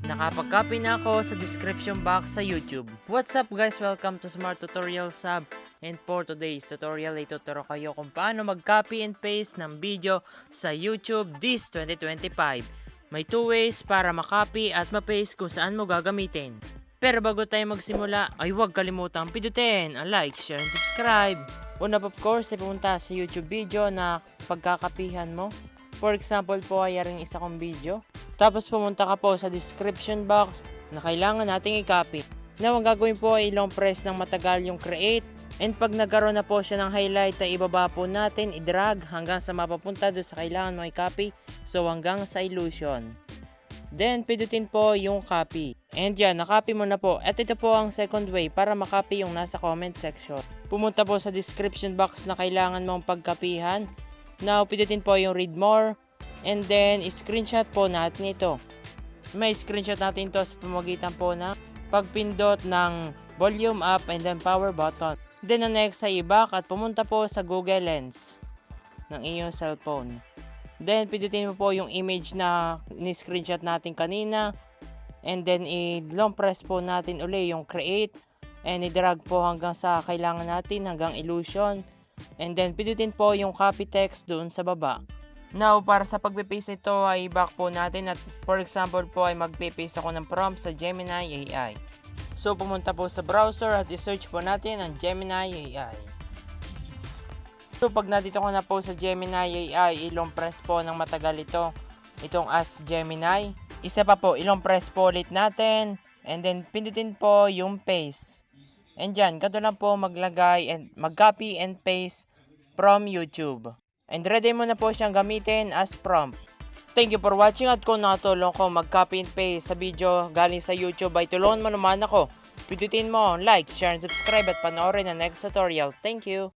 Nakapag-copy na ako sa description box sa YouTube. What's up guys? Welcome to Smart Tutorial Sub. And for today's tutorial, ituturo kayo kung paano mag-copy and paste ng video sa YouTube this 2025. May 2 ways para makopy at ma-paste kung saan mo gagamitin. Pero bago tayo magsimula, ay huwag kalimutang pindutin ang like, share, and subscribe. Una of course, ay pumunta sa YouTube video na pagkakapihan mo. For example po ay yaring isa kong video. Tapos pumunta ka po sa description box na kailangan nating i-copy. Now ang gagawin po ay long press ng matagal yung create. And pag nagkaroon na po siya ng highlight ay ibaba po natin, i-drag hanggang sa mapapunta doon sa kailangan mo i-copy. So hanggang sa illusion. Then pindutin po yung copy. And yan, na-copy mo na po. At ito po ang second way para makopy yung nasa comment section. Pumunta po sa description box na kailangan mong pagkapihan. Now pindutin po yung read more. And then, screenshot po natin ito. May screenshot natin ito sa pamamagitan po ng pagpindot ng volume up and then power button. Then, ang next ay i-back at pumunta po sa Google Lens ng iyong cellphone. Then, pindutin mo po yung image na ni-screenshot natin kanina. And then, i-long press po natin uli yung create. And i-drag po hanggang sa kailangan natin, hanggang illusion. And then, pindutin po yung copy text doon sa baba. Now, para sa pagpipaste nito ay back po natin at for example po ay magpipaste ako ng prompt sa Gemini AI. So, pumunta po sa browser at i-search po natin ang Gemini AI. So, pag nandito ko na po sa Gemini AI, ilong press po ng matagal itong Ask Gemini. Isa pa po, ilong press po ulit natin and then pindutin po yung paste. And dyan, ganito lang po maglagay and mag-copy and paste from YouTube. And ready mo na po siyang gamitin as prompt. Thank you for watching at kung nakatulong ko mag-copy and paste sa video galing sa YouTube ay tulungan mo naman ako. Pindutin mo like, share, and subscribe at panoorin ang next tutorial. Thank you!